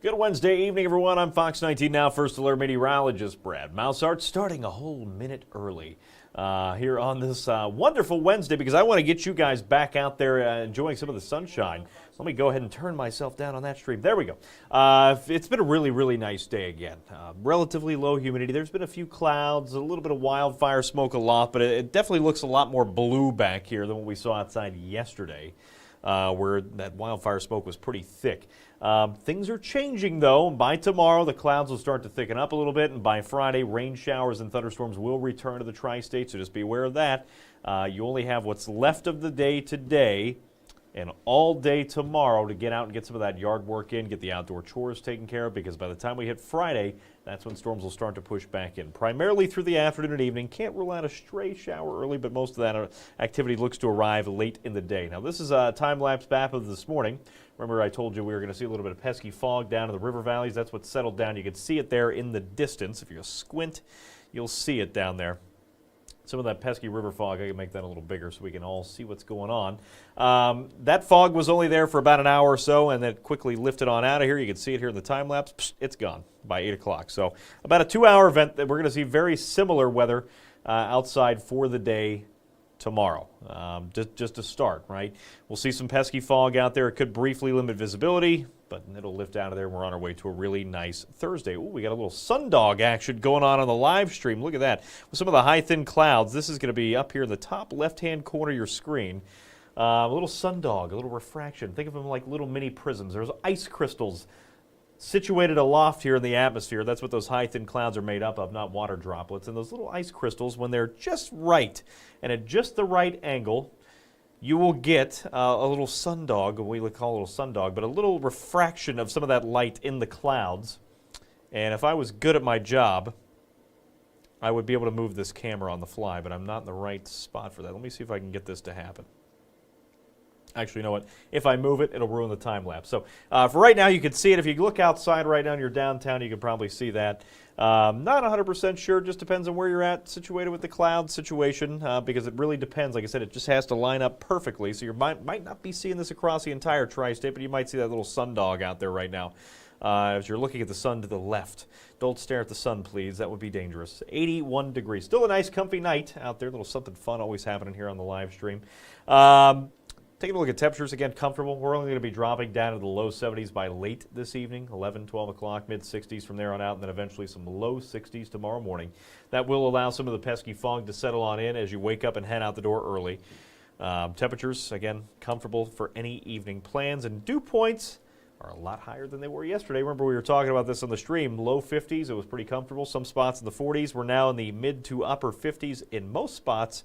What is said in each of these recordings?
Good Wednesday evening, everyone. I'm Fox 19 Now First Alert Meteorologist Brad Maushart, starting a whole minute early here on this wonderful Wednesday because I want to get you guys back out there enjoying some of the sunshine. Let me go ahead and turn myself down on that stream. There we go. It's been a really, really nice day again. Relatively low humidity. There's been a few clouds, a little bit of wildfire smoke aloft, but it definitely looks a lot more blue back here than what we saw outside yesterday, where that wildfire smoke was pretty thick. Things are changing, though. By tomorrow, the clouds will start to thicken up a little bit, and by Friday, rain showers and thunderstorms will return to the tri-state, so just be aware of that. You only have what's left of the day today and all day tomorrow to get out and get some of that yard work in, get the outdoor chores taken care of, because by the time we hit Friday, that's when storms will start to push back in, primarily through the afternoon and evening. Can't rule out a stray shower early, but most of that activity looks to arrive late in the day. Now, this is a time-lapse map of this morning. Remember, I told you we were going to see a little bit of pesky fog down in the river valleys. That's what settled down. You can see it there in the distance. If you squint, you'll see it down there. Some of that pesky river fog, I can make that a little bigger so we can all see what's going on. That fog was only there for about an hour or so, and then quickly lifted on out of here. You can see it here in the time lapse. It's gone by 8 o'clock. So about a 2-hour event that we're going to see very similar weather outside for the day tomorrow. Just to start, right? We'll see some pesky fog out there. It could briefly limit visibility, but it'll lift out of there, and we're on our way to a really nice Thursday. Ooh, we got a little sundog action going on the live stream. Look at that. With some of the high, thin clouds, this is going to be up here in the top left-hand corner of your screen. A little sundog, a little refraction. Think of them like little mini prisms. There's ice crystals situated aloft here in the atmosphere. That's what those high, thin clouds are made up of, not water droplets. And those little ice crystals, when they're just right and at just the right angle, you will get a little sundog, we would call it a little sundog, but a little refraction of some of that light in the clouds. And if I was good at my job, I would be able to move this camera on the fly, but I'm not in the right spot for that. Let me see if I can get this to happen. Actually, you know what? If I move it, it'll ruin the time lapse. So for right now, you can see it. If you look outside right now in your downtown, you can probably see that. Not 100% sure. Just depends on where you're at, situated with the cloud situation, because it really depends. Like I said, it just has to line up perfectly. So you might not be seeing this across the entire tri-state, but you might see that little sundog out there right now as you're looking at the sun to the left. Don't stare at the sun, please. That would be dangerous. 81 degrees. Still a nice, comfy night out there. A little something fun always happening here on the live stream. Taking a look at temperatures, again, comfortable. We're only going to be dropping down to the low 70s by late this evening, 11, 12 o'clock, mid-60s from there on out, and then eventually some low 60s tomorrow morning. That will allow some of the pesky fog to settle on in as you wake up and head out the door early. Temperatures, again, comfortable for any evening plans, and dew points are a lot higher than they were yesterday. Remember, we were talking about this on the stream. Low 50s, it was pretty comfortable. Some spots in the 40s. We're now in the mid to upper 50s in most spots.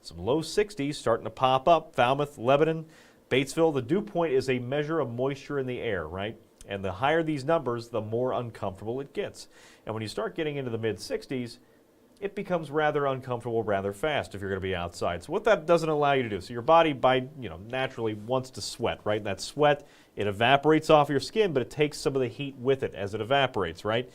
Some low 60s starting to pop up. Falmouth, Lebanon, Batesville. The dew point is a measure of moisture in the air, right? And the higher these numbers, the more uncomfortable it gets. And when you start getting into the mid-60s, it becomes rather uncomfortable rather fast if you're going to be outside. So what that doesn't allow you to do, so your body naturally wants to sweat, right? And that sweat, it evaporates off your skin, but it takes some of the heat with it as it evaporates, right?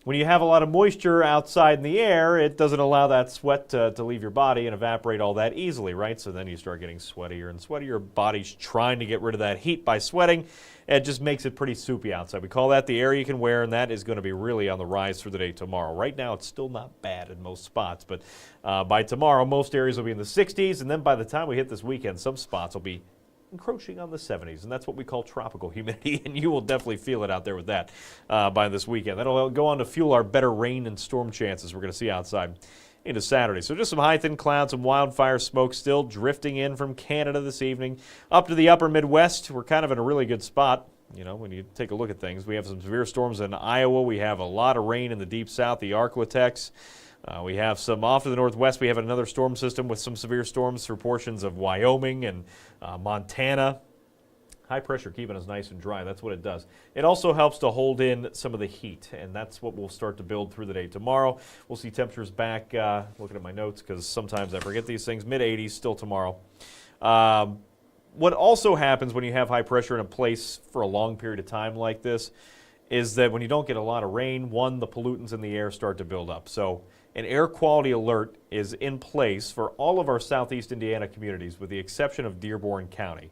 When you have a lot of moisture outside in the air, it doesn't allow that sweat to leave your body and evaporate all that easily, right? So then you start getting sweatier and sweatier. Your body's trying to get rid of that heat by sweating. It just makes it pretty soupy outside. We call that the air you can wear, and that is going to be really on the rise through the day tomorrow. Right now, it's still not bad in most spots, but by tomorrow, most areas will be in the 60s, and then by the time we hit this weekend, some spots will be encroaching on the 70s, and that's what we call tropical humidity, and you will definitely feel it out there with that by this weekend. That'll go on to fuel our better rain and storm chances we're going to see outside into Saturday. So just some high, thin clouds, some wildfire smoke still drifting in from Canada this evening. Up to the upper Midwest, we're kind of in a really good spot. You know, when you take a look at things, we have some severe storms in Iowa. We have a lot of rain in the deep south, the Arklatex. We have some off to the northwest. We have another storm system with some severe storms for portions of Wyoming and Montana. High pressure keeping us nice and dry. That's what it does. It also helps to hold in some of the heat, and that's what we'll start to build through the day tomorrow. We'll see temperatures back, looking at my notes because sometimes I forget these things, mid-80s still tomorrow. What also happens when you have high pressure in a place for a long period of time like this is that when you don't get a lot of rain, one, the pollutants in the air start to build up. So an air quality alert is in place for all of our southeast Indiana communities with the exception of Dearborn County.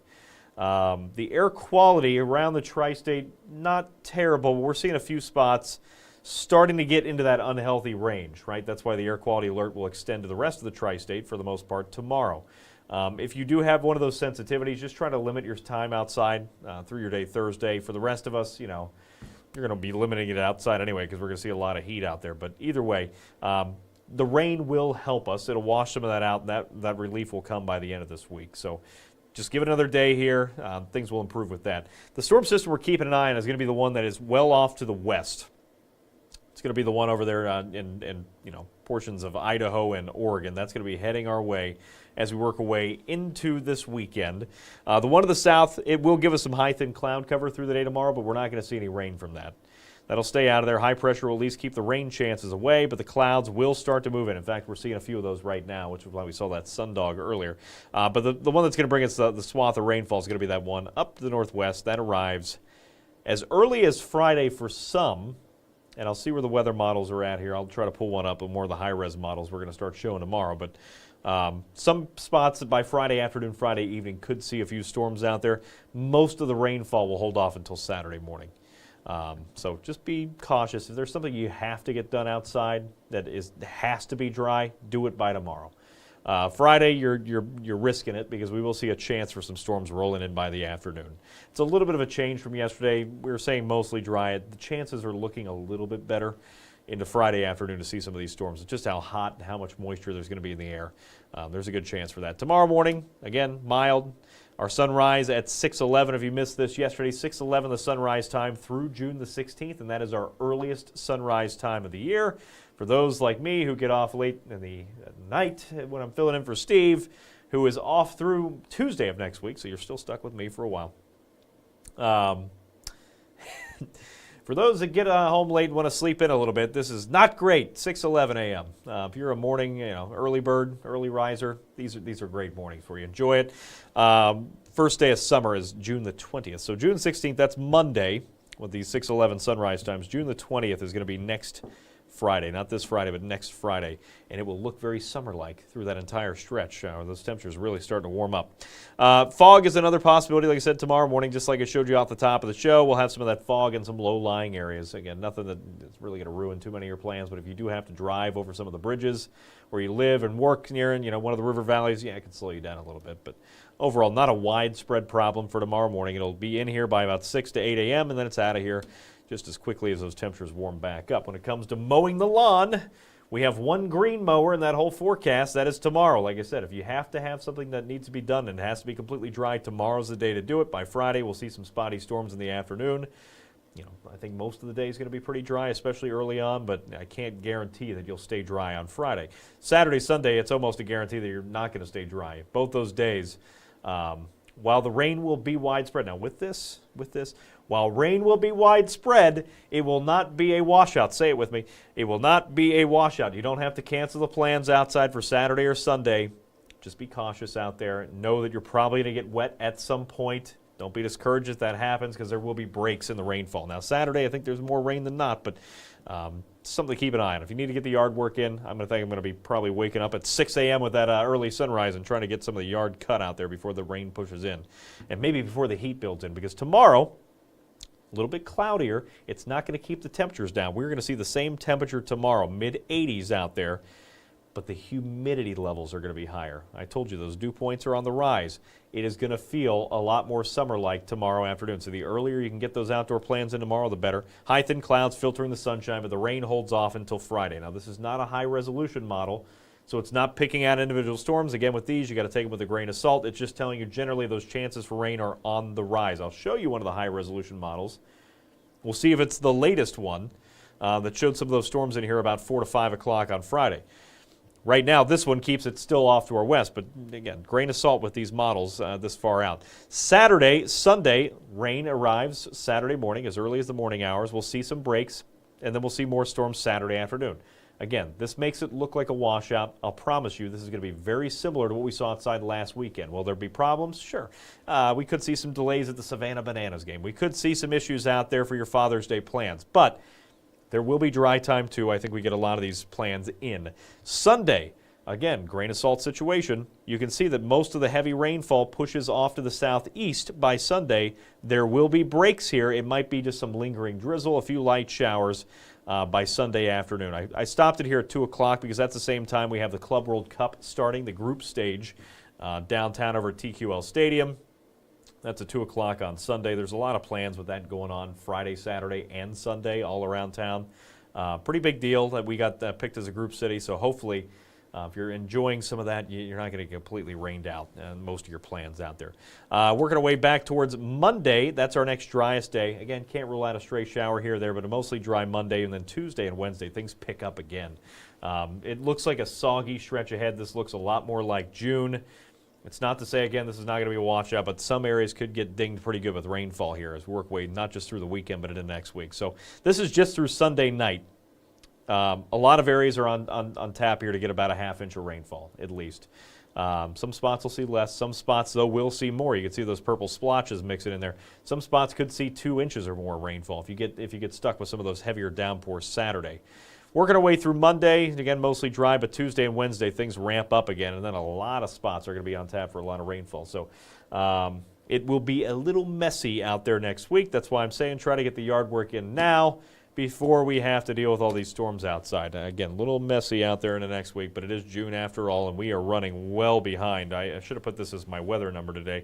The air quality around the tri-state, not terrible. But we're seeing a few spots starting to get into that unhealthy range, right? That's why the air quality alert will extend to the rest of the tri-state for the most part tomorrow. If you do have one of those sensitivities, just try to limit your time outside through your day Thursday. For the rest of us, you're going to be limiting it outside anyway because we're going to see a lot of heat out there. But either way, the rain will help us. It'll wash some of that out. That relief will come by the end of this week. So just give it another day here. Things will improve with that. The storm system we're keeping an eye on is going to be the one that is well off to the west. It's going to be the one over there in portions of Idaho and Oregon. That's going to be heading our way as we work our way into this weekend. The one to the south, it will give us some high thin cloud cover through the day tomorrow, but we're not going to see any rain from that. That'll stay out of there. High pressure will at least keep the rain chances away, but the clouds will start to move in. In fact, we're seeing a few of those right now, which is why we saw that sundog earlier. But the one that's going to bring us the swath of rainfall is going to be that one up to the northwest. That arrives as early as Friday for some. And I'll see where the weather models are at here. I'll try to pull one up, but more of the high-res models we're going to start showing tomorrow. But some spots by Friday afternoon, Friday evening could see a few storms out there. Most of the rainfall will hold off until Saturday morning. So just be cautious. If there's something you have to get done outside that has to be dry, do it by tomorrow. Friday, you're risking it because we will see a chance for some storms rolling in by the afternoon. It's a little bit of a change from yesterday. We were saying mostly dry. The chances are looking a little bit better into Friday afternoon to see some of these storms. It's just how hot and how much moisture there's going to be in the air. There's a good chance for that. Tomorrow morning, again, mild. Our sunrise at 6:11. If you missed this yesterday, 6:11 the sunrise time through June the 16th, and that is our earliest sunrise time of the year. For those like me who get off late in the night when I'm filling in for Steve, who is off through Tuesday of next week, so you're still stuck with me for a while. For those that get home late and want to sleep in a little bit, this is not great, 6:11 a.m. If you're a morning, early bird, early riser, these are great mornings for you. Enjoy it. First day of summer is June the 20th. So June 16th, that's Monday with these 6:11 sunrise times. June the 20th is going to be next Friday, not this Friday, but next Friday, and it will look very summer-like through that entire stretch. Those temperatures really starting to warm up. Fog is another possibility. Like I said, tomorrow morning, just like I showed you off the top of the show, we'll have some of that fog in some low-lying areas. Again, nothing that's really going to ruin too many of your plans, but if you do have to drive over some of the bridges where you live and work near, one of the river valleys, it can slow you down a little bit. But overall, not a widespread problem for tomorrow morning. It'll be in here by about 6 to 8 a.m., and then it's out of here just as quickly as those temperatures warm back up. When it comes to mowing the lawn, we have one green mower in that whole forecast. That is tomorrow. Like I said, if you have to have something that needs to be done and it has to be completely dry, tomorrow's the day to do it. By Friday, we'll see some spotty storms in the afternoon. I think most of the day is going to be pretty dry, especially early on, but I can't guarantee that you'll stay dry on Friday. Saturday, Sunday, it's almost a guarantee that you're not going to stay dry. Both those days, while the rain will be widespread. Now, with this, while rain will be widespread, it will not be a washout. Say it with me. It will not be a washout. You don't have to cancel the plans outside for Saturday or Sunday. Just be cautious out there. Know that you're probably going to get wet at some point. Don't be discouraged if that happens because there will be breaks in the rainfall. Now, Saturday, I think there's more rain than not, but something to keep an eye on. If you need to get the yard work in, I'm going to be probably waking up at 6 a.m. with that early sunrise and trying to get some of the yard cut out there before the rain pushes in. And maybe before the heat builds in, because tomorrow, a little bit cloudier, it's not going to keep the temperatures down. We're going to see the same temperature tomorrow, mid-80s out there, but the humidity levels are going to be higher. I told you those dew points are on the rise. It is going to feel a lot more summer-like tomorrow afternoon. So the earlier you can get those outdoor plans in tomorrow, the better. High thin clouds filtering the sunshine, but the rain holds off until Friday. Now, this is not a high-resolution model, so it's not picking out individual storms. Again, with these, you got to take them with a grain of salt. It's just telling you generally those chances for rain are on the rise. I'll show you one of the high-resolution models. We'll see if it's the latest one that showed some of those storms in here about 4 to 5 o'clock on Friday. Right now, this one keeps it still off to our west, but again, grain of salt with these models this far out. Saturday, Sunday, rain arrives Saturday morning as early as the morning hours. We'll see some breaks, and then we'll see more storms Saturday afternoon. Again, this makes it look like a washout. I'll promise you this is going to be very similar to what we saw outside last weekend. Will there be problems? Sure. We could see some delays at the Savannah Bananas game. We could see some issues out there for your Father's Day plans, but there will be dry time, too. I think we get a lot of these plans in. Sunday, again, grain of salt situation. You can see that most of the heavy rainfall pushes off to the southeast by Sunday. There will be breaks here. It might be just some lingering drizzle, a few light showers by Sunday afternoon. I stopped it here at 2 o'clock because that's the same time we have the Club World Cup starting, the group stage, downtown over at TQL Stadium. That's at 2 o'clock on Sunday. There's a lot of plans with that going on Friday, Saturday, and Sunday all around town. Pretty big deal that we got picked as a group city, so hopefully if you're enjoying some of that, you're not going to get completely rained out most of your plans out there. Working our way back towards Monday. That's our next driest day. Again, can't rule out a stray shower here or there, but a mostly dry Monday, and then Tuesday and Wednesday, things pick up again. It looks like a soggy stretch ahead. This looks a lot more like June. It's not to say, again, this is not going to be a washout, but some areas could get dinged pretty good with rainfall here as we work way not just through the weekend, but into next week. So this is just through Sunday night. A lot of areas are on tap here to get about a half-inch of rainfall, at least. Some spots will see less. Some spots, though, will see more. You can see those purple splotches mixing in there. Some spots could see 2 inches or more rainfall if you get stuck with some of those heavier downpours Saturday. Working our way through Monday, again, mostly dry, but Tuesday and Wednesday, things ramp up again, and then a lot of spots are going to be on tap for a lot of rainfall. So it will be a little messy out there next week. That's why I'm saying try to get the yard work in now before we have to deal with all these storms outside. Again, a little messy out there in the next week, but it is June after all, and we are running well behind. I should have put this as my weather number today.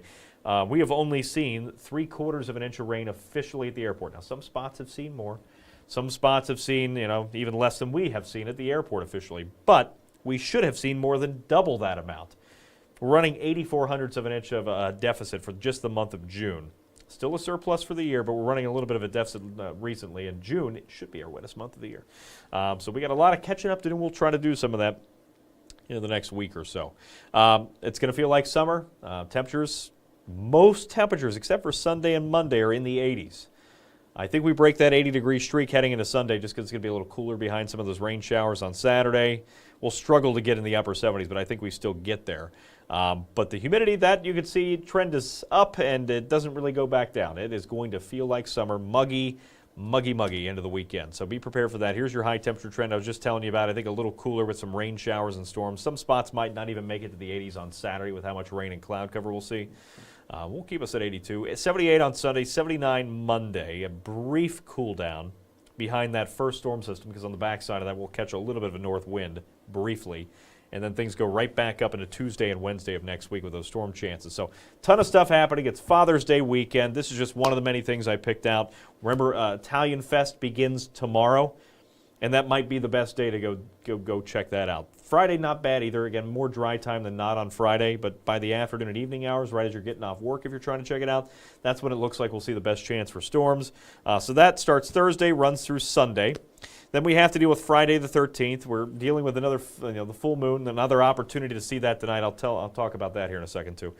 We have only seen 3/4 of an inch of rain officially at the airport. Now, some spots have seen more. Some spots have seen, even less than we have seen at the airport officially, but we should have seen more than double that amount. We're running 84/100ths of an inch of a deficit for just the month of June. Still a surplus for the year, but we're running a little bit of a deficit recently. In June, it should be our wettest month of the year. So we got a lot of catching up to do. We'll try to do some of that in the next week or so. It's going to feel like summer. Most temperatures, except for Sunday and Monday, are in the 80s. I think we break that 80-degree streak heading into Sunday just because it's going to be a little cooler behind some of those rain showers on Saturday. We'll struggle to get in the upper 70s, but I think we still get there. But the humidity, that you can see, trend is up, and it doesn't really go back down. It is going to feel like summer, muggy into the weekend. So be prepared for that. Here's your high temperature trend I was just telling you about. I think a little cooler with some rain showers and storms. Some spots might not even make it to the 80s on Saturday with how much rain and cloud cover we'll see. We'll keep us at 82. 78 on Sunday, 79 Monday. A brief cool down behind that first storm system because on the backside of that we'll catch a little bit of a north wind briefly. And then things go right back up into Tuesday and Wednesday of next week with those storm chances. So ton of stuff happening. It's Father's Day weekend. This is just one of the many things I picked out. Remember, Italian Fest begins tomorrow, and that might be the best day to go check that out. Friday, not bad either. Again, more dry time than not on Friday, but by the afternoon and evening hours, right as you're getting off work, if you're trying to check it out, that's when it looks like we'll see the best chance for storms. So that starts Thursday, runs through Sunday. Then we have to deal with Friday the 13th. We're dealing with another, the full moon, another opportunity to see that tonight. I'll talk about that here in a second too.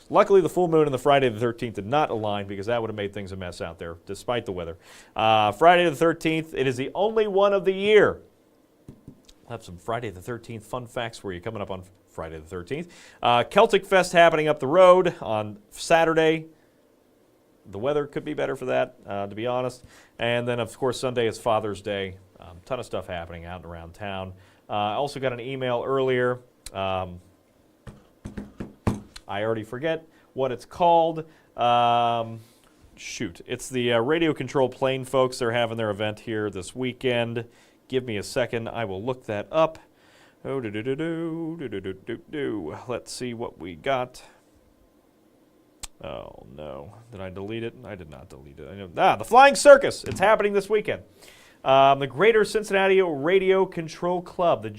Luckily, the full moon and the Friday the 13th did not align because that would have made things a mess out there, despite the weather. Friday the 13th, it is the only one of the year. I'll have some Friday the 13th fun facts for you coming up on Friday the 13th. Celtic Fest happening up the road on Saturday. The weather could be better for that, to be honest. And then, of course, Sunday is Father's Day. Ton of stuff happening out and around town. I also got an email earlier. I already forget what it's called. It's the Radio Control Plane folks. They're having their event here this weekend. Give me a second. I will look that up. Let's see what we got. Oh, no. Did I delete it? I did not delete it. The Flying Circus. It's happening this weekend. The Greater Cincinnati Radio Control Club, the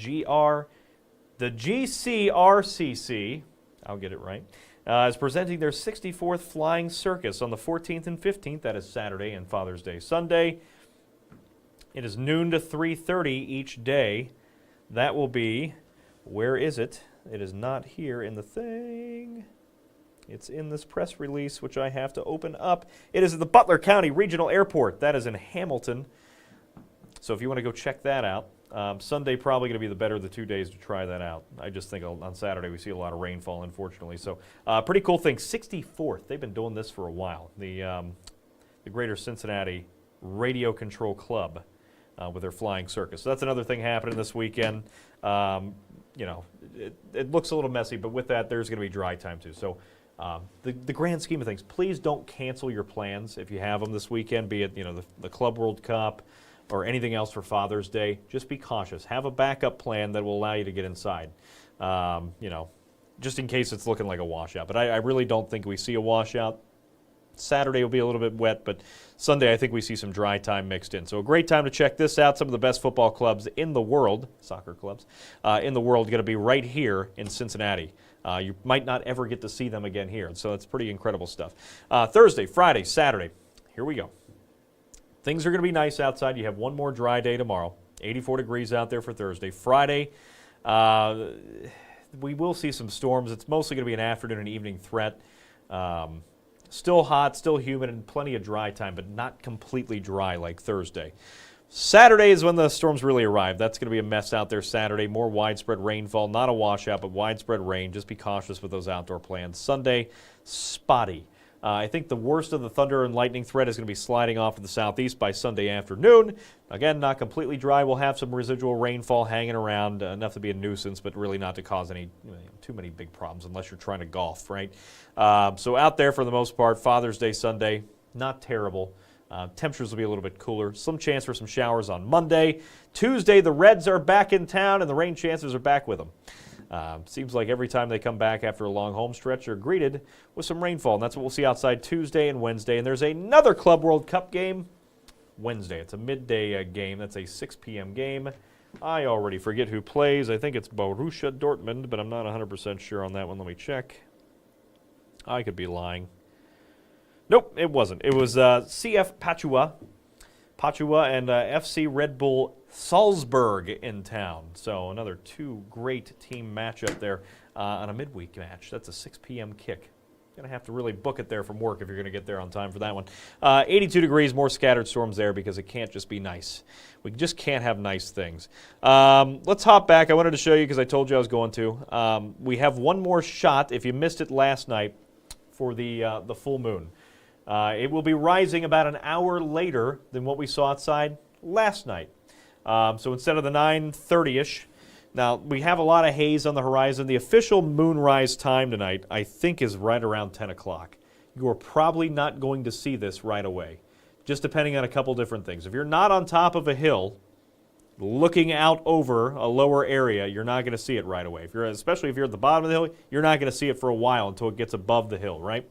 GCRCC, I'll get it right, is presenting their 64th Flying Circus on the 14th and 15th. That is Saturday and Father's Day Sunday. It is noon to 3:30 each day. That will be, where is it? It is not here in the thing. It's in this press release, which I have to open up. It is at the Butler County Regional Airport. That is in Hamilton. So if you want to go check that out, Sunday probably going to be the better of the 2 days to try that out. I just think on Saturday we see a lot of rainfall, unfortunately. So pretty cool thing. 64th. They've been doing this for a while. The Greater Cincinnati Radio Control Club. with their flying circus. So that's another thing happening this weekend. It looks a little messy, but with that, there's going to be dry time too. So the grand scheme of things, please don't cancel your plans if you have them this weekend, be it the Club World Cup or anything else for Father's Day. Just be cautious. Have a backup plan that will allow you to get inside, just in case it's looking like a washout. But I really don't think we see a washout. Saturday will be a little bit wet, but Sunday I think we see some dry time mixed in. So a great time to check this out. Some of the best football clubs in the world, soccer clubs, in the world, going to be right here in Cincinnati. You might not ever get to see them again here, so it's pretty incredible stuff. Thursday, Friday, Saturday, here we go. Things are going to be nice outside. You have one more dry day tomorrow. 84 degrees out there for Thursday. Friday, we will see some storms. It's mostly going to be an afternoon and evening threat. Still hot, still humid, and plenty of dry time, but not completely dry like Thursday. Saturday is when the storms really arrive. That's going to be a mess out there Saturday. More widespread rainfall, not a washout, but widespread rain. Just be cautious with those outdoor plans. Sunday, spotty. I think the worst of the thunder and lightning threat is going to be sliding off to the southeast by Sunday afternoon. Again, not completely dry. We'll have some residual rainfall hanging around, enough to be a nuisance, but really not to cause any too many big problems unless you're trying to golf, right? So out there for the most part, Father's Day Sunday, not terrible. Temperatures will be a little bit cooler. Some chance for some showers on Monday. Tuesday, the Reds are back in town, and the rain chances are back with them. Seems like every time they come back after a long home stretch, they're greeted with some rainfall, and that's what we'll see outside Tuesday and Wednesday. And there's another Club World Cup game Wednesday. It's a midday game. That's a 6 p.m. game. I already forget who plays. I think it's Borussia Dortmund, but I'm not 100% sure on that one. Let me check. I could be lying. Nope, it wasn't. It was CF Pachua and FC Red Bull Salzburg in town. So another two great team matchup there on a midweek match. That's a 6 p.m. kick. Going to have to really book it there from work if you're going to get there on time for that one. 82 degrees, more scattered storms there because it can't just be nice. We just can't have nice things. Let's hop back. I wanted to show you because I told you I was going to. We have one more shot, if you missed it last night, for the full moon. It will be rising about an hour later than what we saw outside last night. So instead of the 9:30-ish, now we have a lot of haze on the horizon. The official moonrise time tonight, I think, is right around 10 o'clock. You are probably not going to see this right away, just depending on a couple different things. If you're not on top of a hill, looking out over a lower area, you're not going to see it right away. Especially if you're at the bottom of the hill, you're not going to see it for a while until it gets above the hill, right?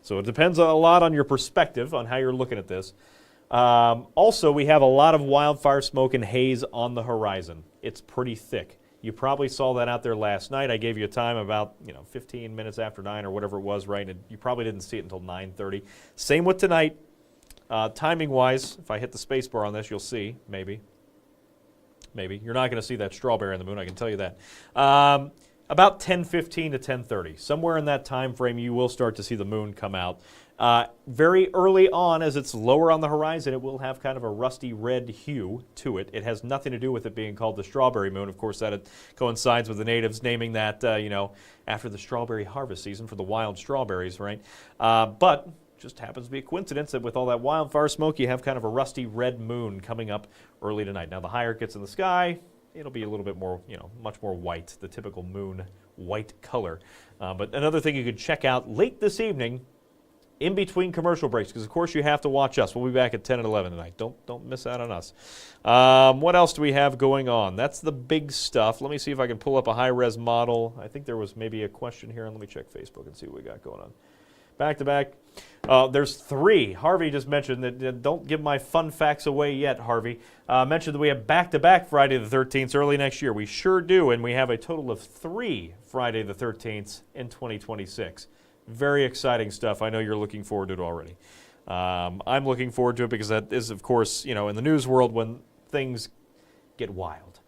So it depends a lot on your perspective on how you're looking at this. Also, we have a lot of wildfire smoke and haze on the horizon. It's pretty thick. You probably saw that out there last night. I gave you a time about 15 minutes after 9 or whatever it was, right? And you probably didn't see it until 9:30. Same with tonight. Timing-wise, if I hit the space bar on this, you'll see, maybe. You're not going to see that strawberry on the moon, I can tell you that. About 10:15 to 10:30. Somewhere in that time frame, you will start to see the moon come out. Very early on, as it's lower on the horizon, it will have kind of a rusty red hue to it. It has nothing to do with it being called the strawberry moon. Of course, that coincides with the natives naming that, after the strawberry harvest season for the wild strawberries, right? But just happens to be a coincidence that with all that wildfire smoke, you have kind of a rusty red moon coming up early tonight. Now, the higher it gets in the sky, it'll be a little bit more, much more white, the typical moon white color. But another thing you could check out late this evening, in between commercial breaks, because of course you have to watch us. We'll be back at 10 and 11 tonight. Don't miss out on us. What else do we have going on? That's the big stuff. Let me see if I can pull up a high-res model. I think there was maybe a question here, and let me check Facebook and see what we got going on. Back to back. There's 3. Harvey just mentioned that. Don't give my fun facts away yet, Harvey. Mentioned that we have back-to-back Friday the 13th early next year. We sure do, and we have a total of 3 Friday the 13th in 2026. Very exciting stuff. I know you're looking forward to it already. I'm looking forward to it because that is, of course, in the news world when things get wild.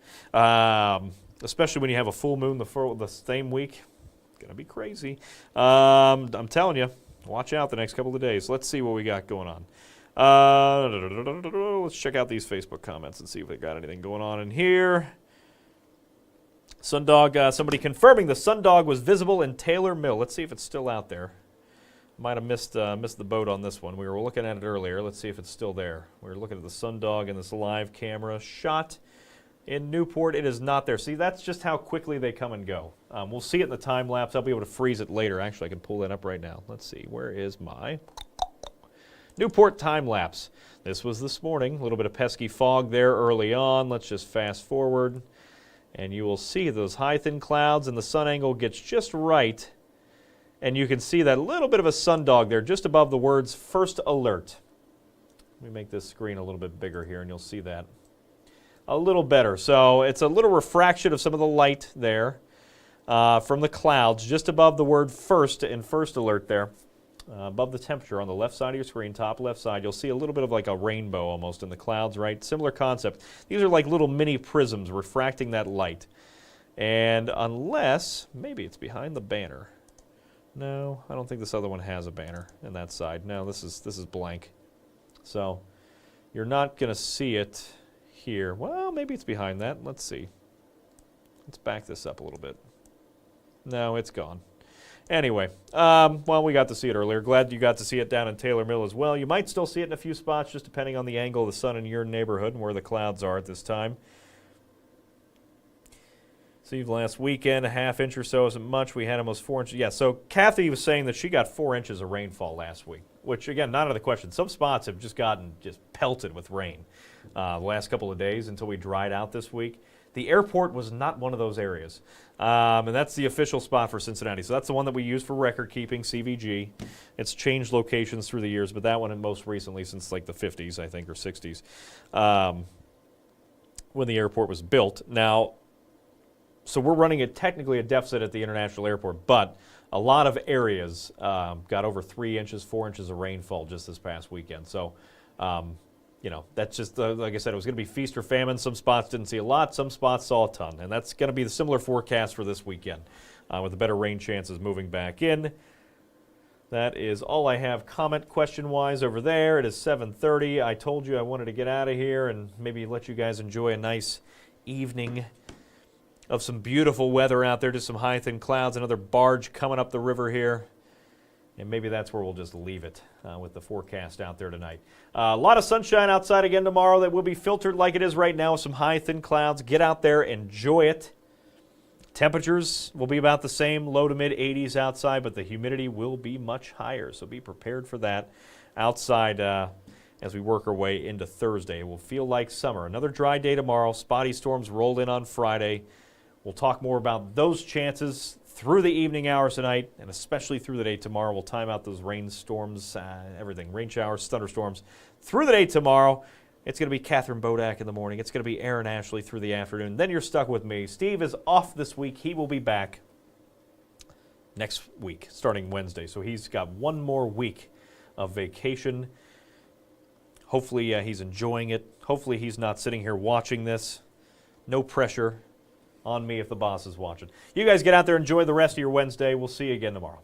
Especially when you have a full moon the same week. It's going to be crazy. I'm telling you. Watch out the next couple of days. Let's see what we got going on. Let's check out these Facebook comments and see if they got anything going on in here. Sundog, somebody confirming the Sundog was visible in Taylor Mill. Let's see if it's still out there. Might have missed the boat on this one. We were looking at it earlier. Let's see if it's still there. We were looking at the Sundog in this live camera shot in Newport. It is not there. See, that's just how quickly they come and go. We'll see it in the time lapse. I'll be able to freeze it later. Actually, I can pull that up right now. Let's see. Where is my Newport time lapse? This was this morning. A little bit of pesky fog there early on. Let's just fast forward. And you will see those high, thin clouds, and the sun angle gets just right. And you can see that little bit of a sundog there just above the words first alert. Let me make this screen a little bit bigger here and you'll see that a little better. So it's a little refraction of some of the light there from the clouds just above the word first in first alert there. Above the temperature on the left side of your screen, top left side, you'll see a little bit of like a rainbow almost in the clouds, right? Similar concept. These are like little mini prisms refracting that light. And unless, maybe it's behind the banner. No, I don't think this other one has a banner in that side. No, this is blank. So you're not going to see it here. Well, maybe it's behind that. Let's see. Let's back this up a little bit. No, it's gone. Anyway, well, we got to see it earlier. Glad you got to see it down in Taylor Mill as well. You might still see it in a few spots, just depending on the angle of the sun in your neighborhood and where the clouds are at this time. See, last weekend, a half inch or so isn't much. We had almost 4 inches. Yeah, so Kathy was saying that she got 4 inches of rainfall last week, which, again, not out of the question. Some spots have just gotten pelted with rain the last couple of days until we dried out this week. The airport was not one of those areas, and that's the official spot for Cincinnati. So that's the one that we use for record keeping, CVG. It's changed locations through the years, but that one and most recently since like the 50s, I think, or 60s, when the airport was built. Now, so we're running technically a deficit at the international airport, but a lot of areas got over 3 inches, 4 inches of rainfall just this past weekend. So, you know, that's just, like I said, it was going to be feast or famine. Some spots didn't see a lot, some spots saw a ton. And that's going to be the similar forecast for this weekend with the better rain chances moving back in. That is all I have comment question-wise over there. It is 7:30. I told you I wanted to get out of here and maybe let you guys enjoy a nice evening of some beautiful weather out there, just some high, thin clouds, another barge coming up the river here. And maybe that's where we'll just leave it with the forecast out there tonight. A lot of sunshine outside again tomorrow that will be filtered like it is right now with some high, thin clouds. Get out there, enjoy it. Temperatures will be about the same, low to mid-80s outside, but the humidity will be much higher, so be prepared for that outside as we work our way into Thursday. It will feel like summer. Another dry day tomorrow. Spotty storms rolled in on Friday. We'll talk more about those chances through the evening hours tonight, and especially through the day tomorrow. We'll time out those rainstorms, everything, rain showers, thunderstorms through the day tomorrow. It's going to be Catherine Bodak in the morning. It's going to be Aaron Ashley through the afternoon. Then you're stuck with me. Steve is off this week. He will be back next week, starting Wednesday. So he's got one more week of vacation. Hopefully he's enjoying it. Hopefully he's not sitting here watching this. No pressure on me if the boss is watching. You guys get out there, enjoy the rest of your Wednesday. We'll see you again tomorrow.